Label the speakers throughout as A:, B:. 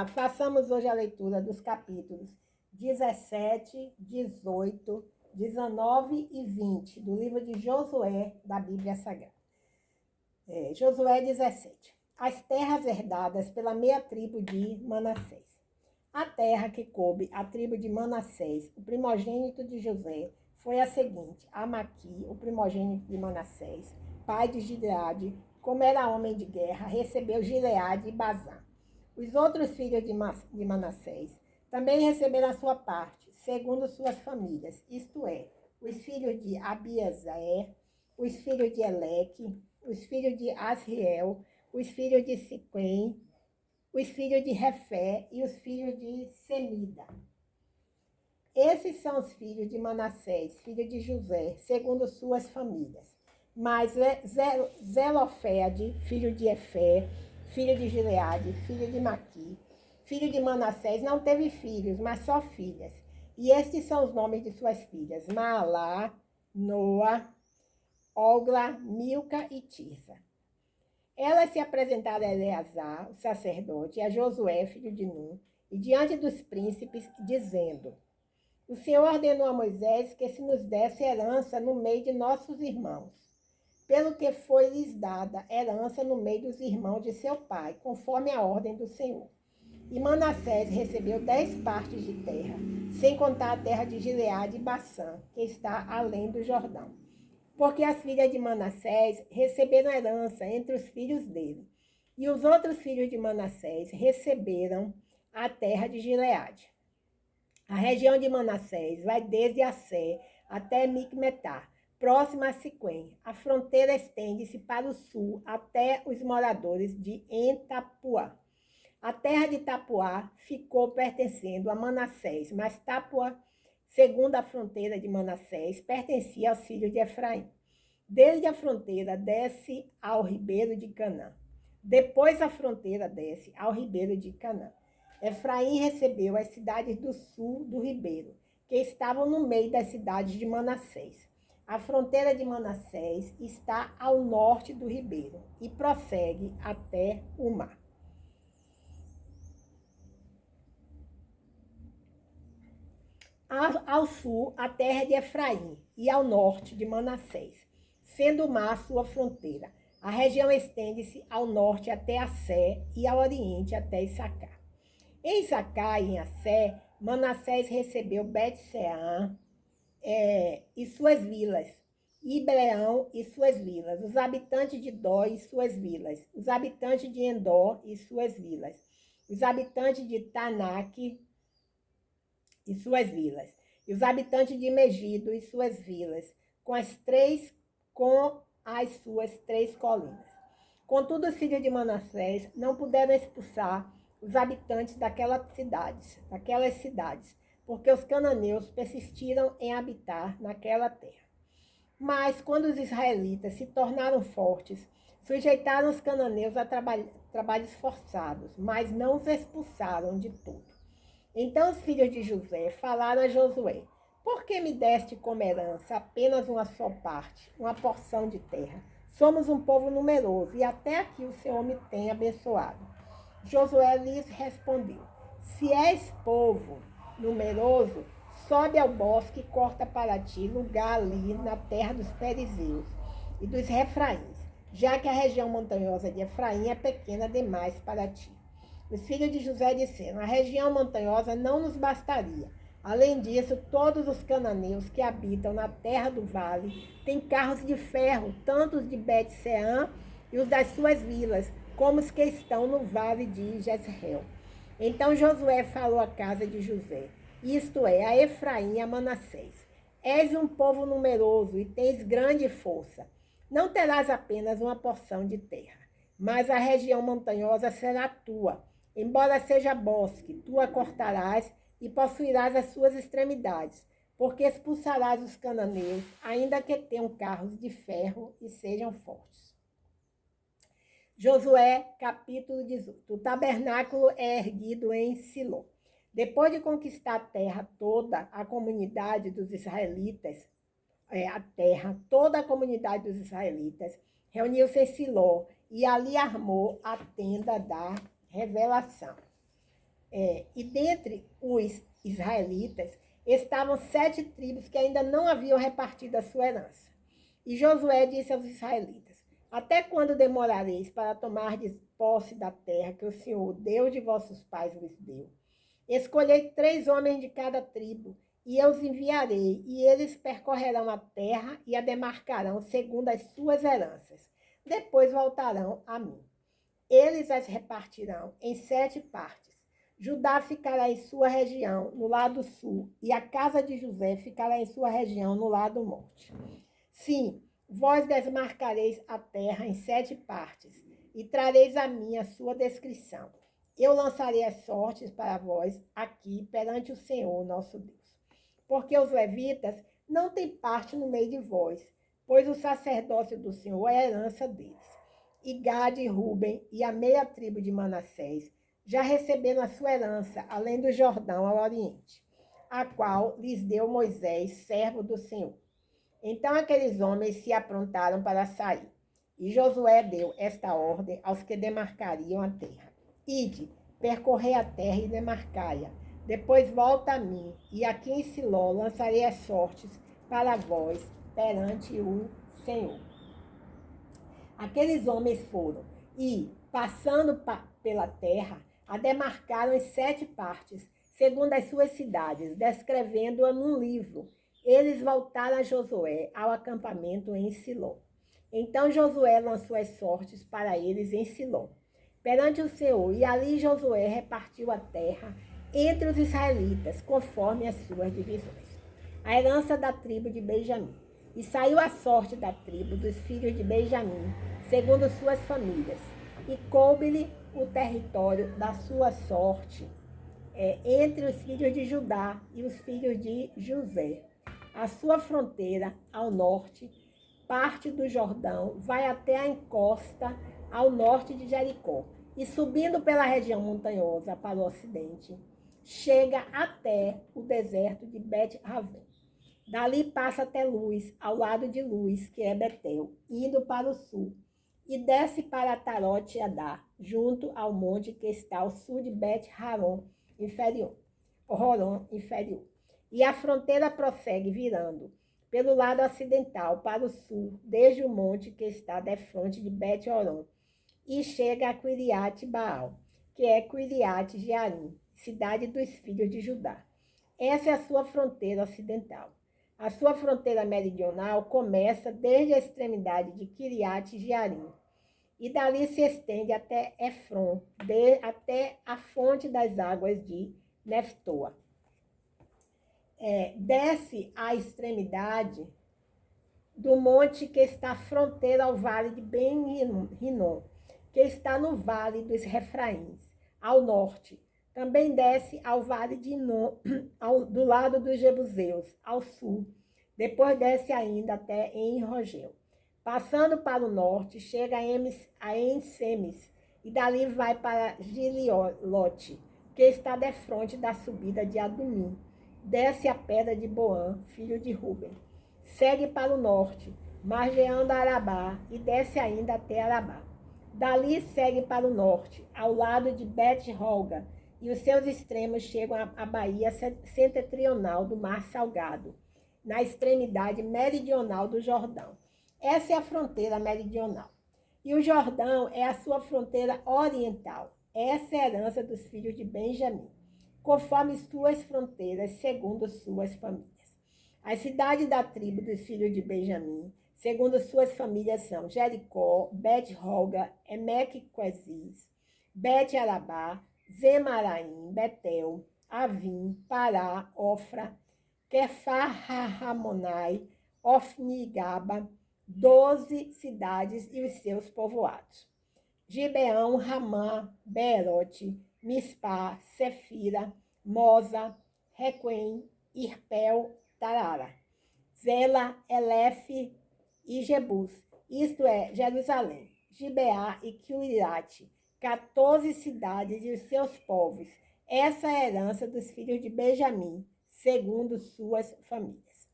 A: Façamos hoje a leitura dos capítulos 17, 18, 19 e 20 do livro de Josué, da Bíblia Sagrada. Josué 17. As terras herdadas pela meia tribo de Manassés. A terra que coube à tribo de Manassés, o primogênito de José, foi a seguinte: Amaqui, o primogênito de Manassés, pai de Gileade, como era homem de guerra, recebeu Gileade e Bazã. Os outros filhos de Manassés também receberam a sua parte, segundo suas famílias, isto é, os filhos de Abiezer, os filhos de Eleque, os filhos de Asriel, os filhos de Siquém, os filhos de Refé e os filhos de Semida. Esses são os filhos de Manassés, filho de José, segundo suas famílias. Mas Zelofede, filho de Efé, filho de Gileade, filho de Maqui, filho de Manassés, não teve filhos, mas só filhas. E estes são os nomes de suas filhas: Maalá, Noa, Ogla, Milca e Tirsa. Elas se apresentaram a Eleazar, o sacerdote, e a Josué, filho de Nun, e diante dos príncipes, dizendo: O Senhor ordenou a Moisés que se nos desse herança no meio de nossos irmãos, pelo que foi-lhes dada herança no meio dos irmãos de seu pai, conforme a ordem do Senhor. E Manassés recebeu 10 partes de terra, sem contar a terra de Gileade e Bassã, que está além do Jordão. Porque as filhas de Manassés receberam herança entre os filhos dele. E os outros filhos de Manassés receberam a terra de Gileade. A região de Manassés vai desde Assé até Micmetá, próxima a Siquém. A fronteira estende-se para o sul até os moradores de Entapuá. A terra de Tapuá ficou pertencendo a Manassés, mas Tapuá, segundo a fronteira de Manassés, pertencia aos filhos de Efraim. Desde a fronteira desce ao ribeiro de Canaã. Depois a fronteira desce ao ribeiro de Canaã. Efraim recebeu as cidades do sul do ribeiro, que estavam no meio das cidades de Manassés. A fronteira de Manassés está ao norte do ribeiro e prossegue até o mar. Ao sul, a terra de Efraim, e ao norte de Manassés, sendo o mar sua fronteira. A região estende-se ao norte até Assé e ao oriente até Issacar. Em Issacar e em Assé, Manassés recebeu Bet-Sean e suas vilas, Ibleão e suas vilas, os habitantes de Dó e suas vilas, os habitantes de Endor e suas vilas, os habitantes de Tanak e suas vilas, e os habitantes de Megido e suas vilas, com as suas 3 colinas. Contudo, os filhos de Manassés não puderam expulsar os habitantes daquelas cidades, porque os cananeus persistiram em habitar naquela terra. Mas, quando os israelitas se tornaram fortes, sujeitaram os cananeus a trabalhos forçados, mas não os expulsaram de todo. Então os filhos de José falaram a Josué: Por que me deste como herança apenas uma só parte, uma porção de terra? Somos um povo numeroso e até aqui o Senhor me tem abençoado. Josué lhes respondeu: Se és povo numeroso, sobe ao bosque e corta para ti lugar ali na terra dos Perizeus e dos Refraíns, já que a região montanhosa de Efraim é pequena demais para ti. Os filhos de José disseram: A região montanhosa não nos bastaria. Além disso, todos os cananeus que habitam na terra do vale têm carros de ferro, tanto os de Bet-Sean e os das suas vilas, como os que estão no vale de Jezreel. Então Josué falou à casa de José, isto é, a Efraim e a Manassés: És um povo numeroso e tens grande força. Não terás apenas uma porção de terra, mas a região montanhosa será tua. Embora seja bosque, tu a cortarás e possuirás as suas extremidades, porque expulsarás os cananeus, ainda que tenham carros de ferro e sejam fortes. Josué, capítulo 18. O tabernáculo é erguido em Siló. Depois de conquistar a terra toda, a comunidade dos israelitas, toda a comunidade dos israelitas, reuniu-se em Siló e ali armou a tenda da revelação. E dentre os israelitas estavam 7 tribos que ainda não haviam repartido a sua herança. E Josué disse aos israelitas: até quando demorareis para tomar posse da terra que o Senhor, Deus de vossos pais, vos deu? Escolhei 3 homens de cada tribo, e eu os enviarei, e eles percorrerão a terra e a demarcarão segundo as suas heranças. Depois voltarão a mim. Eles as repartirão em 7 partes. Judá ficará em sua região, no lado sul, e a casa de José ficará em sua região, no lado norte. Sim, vós desmarcareis a terra em 7 partes, e trareis a mim a sua descrição. Eu lançarei as sortes para vós aqui perante o Senhor, nosso Deus. Porque os levitas não têm parte no meio de vós, pois o sacerdócio do Senhor é a herança deles. E Gade e Ruben e a meia tribo de Manassés já receberam a sua herança, além do Jordão ao oriente, a qual lhes deu Moisés, servo do Senhor. Então aqueles homens se aprontaram para sair. E Josué deu esta ordem aos que demarcariam a terra: ide, percorrei a terra e demarcai-a. Depois volta a mim, e aqui em Siló lançarei as sortes para vós perante o Senhor. Aqueles homens foram, e, passando pela terra, a demarcaram em 7 partes, segundo as suas cidades, descrevendo-a num livro. Eles voltaram a Josué ao acampamento em Siló. Então Josué lançou as sortes para eles em Siló, perante o Senhor, e ali Josué repartiu a terra entre os israelitas, conforme as suas divisões. A herança da tribo de Benjamim. E saiu a sorte da tribo dos filhos de Benjamim, segundo suas famílias, e coube-lhe o território da sua sorte entre os filhos de Judá e os filhos de José. A sua fronteira ao norte, parte do Jordão, vai até a encosta ao norte de Jericó, e subindo pela região montanhosa para o ocidente, chega até o deserto de Bet-Raven. Dali passa até Luz, ao lado de Luz, que é Betel, indo para o sul, e desce para Tarote Adar, junto ao monte que está ao sul de Bet-Horon inferior. E a fronteira prossegue virando pelo lado ocidental para o sul, desde o monte que está defronte de Bet-Horon, e chega a Quiriate Baal, que é Quiriate Jearim, cidade dos filhos de Judá. Essa é a sua fronteira ocidental. A sua fronteira meridional começa desde a extremidade de Quiriate Jearim, e dali se estende até Efron, até a fonte das águas de Neftoa. Desce à extremidade do monte que está fronteira ao vale de Ben-Rinom, que está no vale dos Refraíns, ao norte. Também desce ao vale de Inom, do lado dos Jebuseus, ao sul. Depois desce ainda até En-Rogel. Passando para o norte, chega a En-Semes, e dali vai para Gililote, que está defronte da subida de Adumim. Desce a pedra de Boã, filho de Ruben. Segue para o norte, margeando Arabá, e desce ainda até Arabá. Dali segue para o norte, ao lado de Bet-Holga, e os seus extremos chegam à baía setentrional do Mar Salgado, na extremidade meridional do Jordão. Essa é a fronteira meridional. E o Jordão é a sua fronteira oriental. Essa é a herança dos filhos de Benjamim, conforme suas fronteiras, segundo suas famílias. As cidades da tribo dos filhos de Benjamim, segundo suas famílias, são Jericó, Bet-Holga, Emeque-Quezis, Bet-Arabá, Zemaraim, Betel, Avim, Pará, Ofra, Quefar-Ramonai, Ofni-Gaba, 12 cidades e os seus povoados. Gibeão, Ramá, Beerote, Mispá, Sefira, Moza, Requém, Irpel, Tarara, Zela, Elefe e Jebus, isto é, Jerusalém, Gibeá e Quirate, 14 cidades e os seus povos. Essa é a herança dos filhos de Benjamim, segundo suas famílias.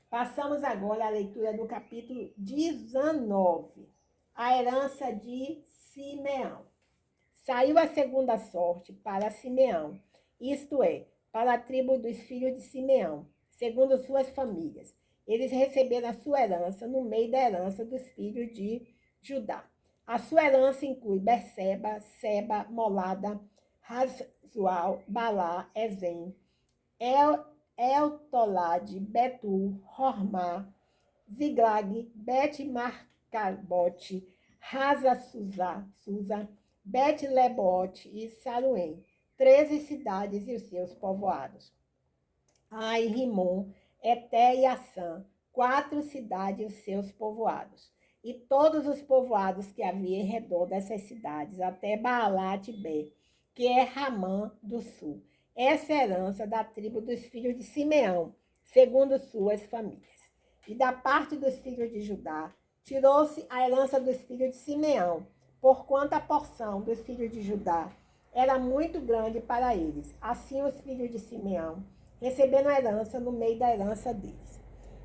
A: Passamos agora à leitura do capítulo 19, a herança de Simeão. Saiu a segunda sorte para Simeão, isto é, para a tribo dos filhos de Simeão, segundo suas famílias. Eles receberam a sua herança no meio da herança dos filhos de Judá. A sua herança inclui Berseba, Seba, Molada, Razual, Balá, Ezem, Eltolade, Betul, Hormá, Ziglag, Bet-Marcabote, Susa, Bet-Lebote e Saruém, 13 cidades e os seus povoados. Ai, Rimon, Eté e Assã, 4 cidades e os seus povoados. E todos os povoados que havia em redor dessas cidades, até Baalat-Bé, que é Ramã do sul. Essa é a herança da tribo dos filhos de Simeão, segundo suas famílias. E da parte dos filhos de Judá, tirou-se a herança dos filhos de Simeão, porquanto a porção dos filhos de Judá era muito grande para eles. Assim os filhos de Simeão receberam a herança no meio da herança deles.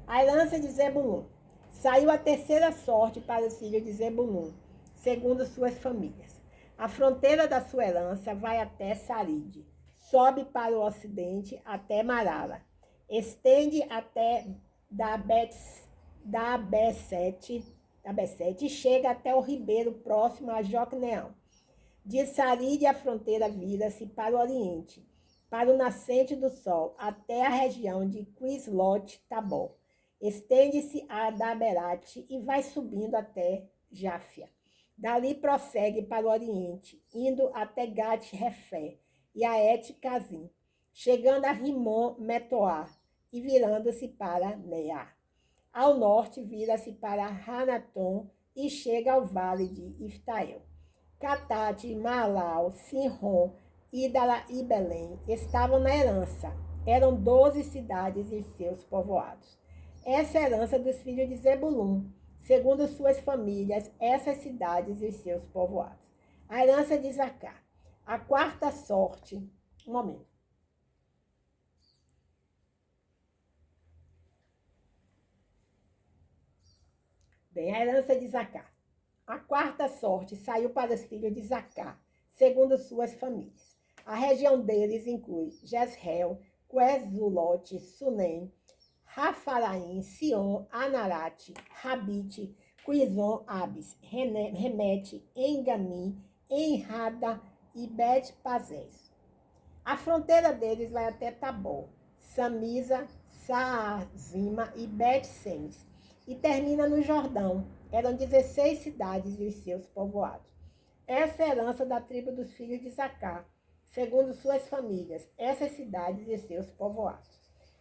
A: A herança de Zebulun. Saiu a terceira sorte para os filhos de Zebulun, segundo suas famílias. A fronteira da sua herança vai até Saride, sobe para o ocidente até Marala, estende até da B7 e chega até o ribeiro próximo a Jocneão. De Saride a fronteira vira-se para o oriente, para o nascente do sol, até a região de Quislot-Tabor. Estende-se a Daberate e vai subindo até Jáfia. Dali prossegue para o oriente, indo até Gat-Refé e a Et-Cazim, chegando a Rimon-Metoar e virando-se para Near. Ao norte, vira-se para Hanaton e chega ao vale de Iftael. Catate, Malau, Sinron, Idala e Belém estavam na herança. Eram 12 cidades e seus povoados. Essa é a herança dos filhos de Zebulun, segundo suas famílias, essas cidades e seus povoados. A herança de Isacar. A quarta sorte. Um momento. Bem, a herança de Isacar. A quarta sorte saiu para os filhos de Isacar, segundo suas famílias. A região deles inclui Jezreel, Quesulote, Sunem, Rafaraim, Sion, Anarate, Rabite, Quizon, Abis, Remete, Engamim, Enrada e Bet-Pazés. A fronteira deles vai até Tabor, Samisa, Saazima e Bet-Semes, e termina no Jordão. Eram 16 cidades e os seus povoados. Essa é a herança da tribo dos filhos de Isacar, segundo suas famílias, essas cidades e seus povoados.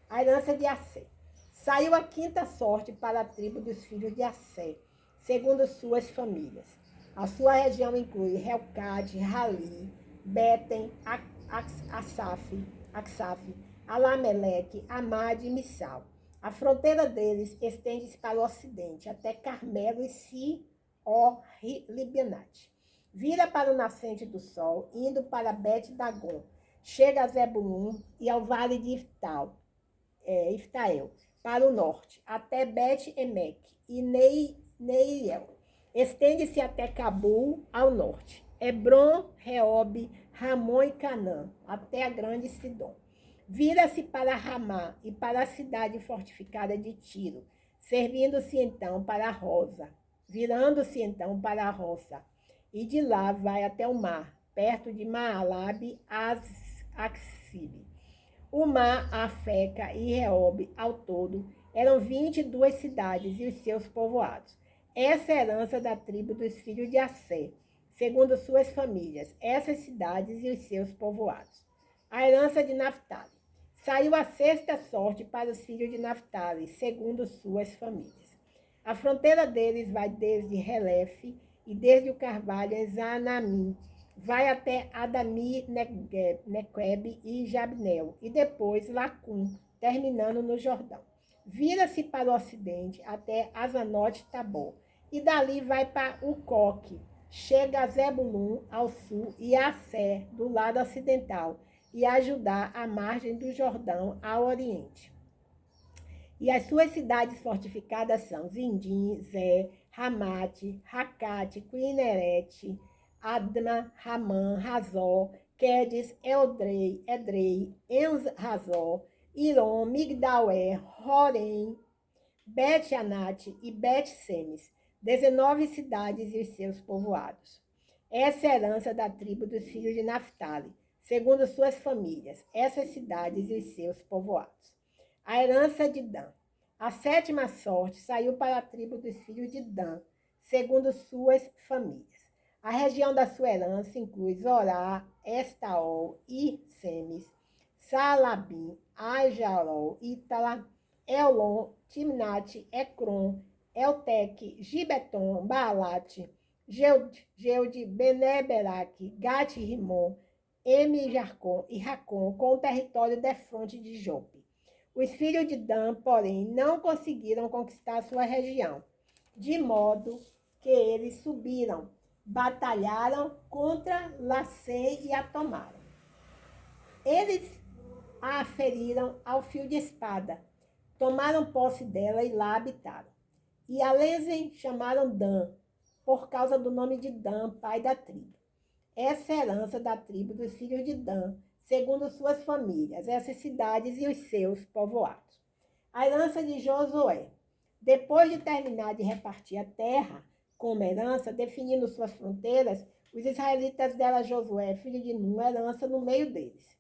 A: A herança de Assé. Saiu a quinta sorte para a tribo dos filhos de Assé, segundo suas famílias. A sua região inclui Helcade, Rali, Beten, Aksaf, Alameleque, Amad e Missal. A fronteira deles estende-se para o ocidente, até Carmelo e Si-Or-Libinate. Vira para o nascente do sol, indo para Bet-Dagon. Chega a Zebulun e ao vale de Iftael, para o norte, até Bet-Emek e Neiel. Estende-se até Cabul, ao norte. Hebron, Reob, Ramon e Canã, até a grande Sidom. Vira-se para Ramá e para a cidade fortificada de Tiro, servindo-se então para a Rosa, virando-se então para a Roça, e de lá vai até o mar, perto de Maalabe, Axibe. O mar, Afeca e Reob, ao todo, eram 22 cidades e os seus povoados. Essa é a herança da tribo dos filhos de Assé, segundo suas famílias, essas cidades e os seus povoados. A herança de Naftali. Saiu a sexta sorte para os filhos de Naftali, segundo suas famílias. A fronteira deles vai desde Relefe e desde o carvalho em Zanamim, vai até Adami, Nequeb e Jabnel, e depois Lacum, terminando no Jordão. Vira-se para o ocidente até Azanote Tabor, e dali vai para Ucoque, chega a Zebulun ao sul e a Assé do lado ocidental, e a Judá à margem do Jordão ao oriente. E as suas cidades fortificadas são Zindim, Zé, Ramate, Racate, Quinerete, Adma, Ramã, Razó, Quedes, Edrei, Enz-Razó, Irom, Migdal-é, Horém, Bet-Anate e Bet-Semes, 19 cidades e os seus povoados. Essa é a herança da tribo dos filhos de Naftali, segundo suas famílias, essas cidades e os seus povoados. A herança de Dan. A 7ª sorte saiu para a tribo dos filhos de Dan, segundo suas famílias. A região da sua herança inclui Zorá, Estaol e Semes, Salabim, Ajarol, Ítala, Elon, Timnate, Ecrom, Elteque, Gibeton, Baalate, Geude, Beneberaque, Gate-Rimon, Emi-Jarcom e Racom, com o território defronte de Jope. Os filhos de Dan, porém, não conseguiram conquistar sua região, de modo que eles subiram, batalharam contra Lacém e a tomaram. Eles a feriram ao fio de espada, tomaram posse dela e lá habitaram. E a Lezen chamaram Dan, por causa do nome de Dan, pai da tribo. Essa é a herança da tribo dos filhos de Dan, segundo suas famílias, essas cidades e os seus povoados. A herança de Josué. Depois de terminar de repartir a terra como herança, definindo suas fronteiras, os israelitas deram a Josué, filho de Nun, herança no meio deles.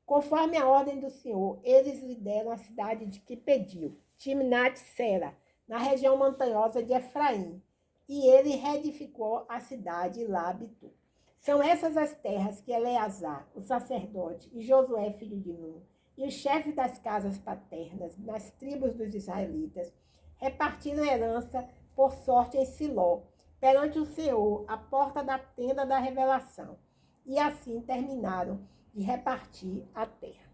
A: Conforme a ordem do Senhor, eles lhe deram a cidade de que pediu, Timnat-Sera, na região montanhosa de Efraim, e ele reedificou a cidade e lá habitou. São essas as terras que Eleazar, o sacerdote, e Josué, filho de Nun, e os chefes das casas paternas, nas tribos dos israelitas, repartiram herança por sorte em Siló, perante o Senhor, à porta da tenda da revelação, e assim terminaram de repartir a terra.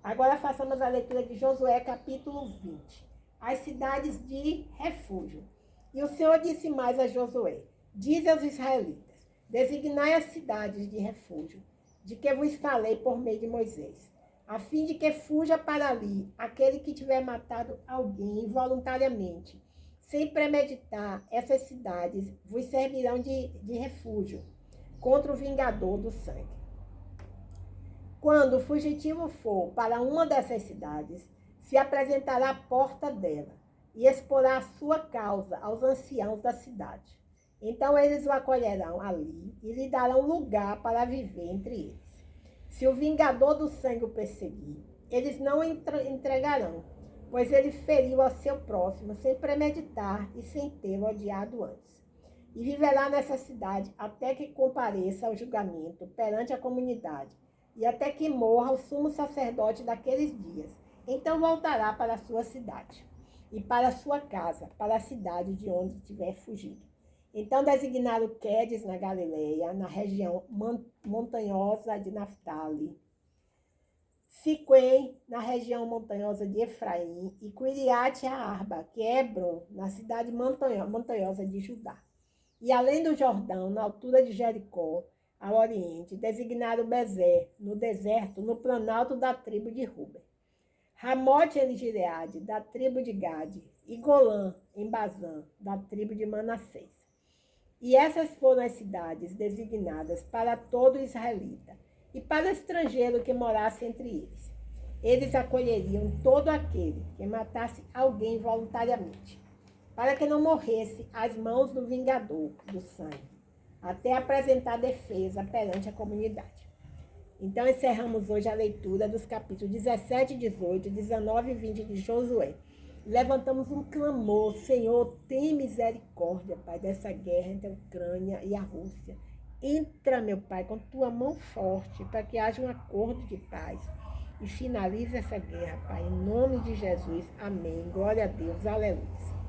A: Agora façamos a leitura de Josué, capítulo 20. As cidades de refúgio. E o Senhor disse mais a Josué: diz aos israelitas: designai as cidades de refúgio, de que vos falei por meio de Moisés, a fim de que fuja para ali aquele que tiver matado alguém involuntariamente. Sem premeditar, essas cidades vos servirão de refúgio contra o vingador do sangue. Quando o fugitivo for para uma dessas cidades, se apresentará à porta dela e exporá a sua causa aos anciãos da cidade. Então eles o acolherão ali e lhe darão lugar para viver entre eles. Se o vingador do sangue o perseguir, eles não o entregarão, pois ele feriu ao seu próximo sem premeditar e sem tê-lo odiado antes. E viverá nessa cidade até que compareça ao julgamento perante a comunidade, e até que morra o sumo sacerdote daqueles dias. Então voltará para a sua cidade, e para a sua casa, para a cidade de onde tiver fugido. Então designaram Quedes na Galileia, na região montanhosa de Naftali, Siquém, na região montanhosa de Efraim, e Quiriate-Arba, que é Hebron, na cidade montanhosa de Judá. E além do Jordão, na altura de Jericó, ao oriente, designaram Bezer, no deserto, no planalto da tribo de Ruben. Ramote em Gileade, da tribo de Gade, e Golã, em Bazã, da tribo de Manassés. E essas foram as cidades designadas para todo israelita, e para o estrangeiro que morasse entre eles. Eles acolheriam todo aquele que matasse alguém voluntariamente, para que não morresse às mãos do vingador do sangue, até apresentar defesa perante a comunidade. Então, encerramos hoje a leitura dos capítulos 17, 18, 19 e 20 de Josué. Levantamos um clamor: Senhor, tem misericórdia, Pai, dessa guerra entre a Ucrânia e a Rússia. Entra, meu Pai, com tua mão forte, para que haja um acordo de paz e finalize essa guerra, Pai, em nome de Jesus. Amém. Glória a Deus. Aleluia.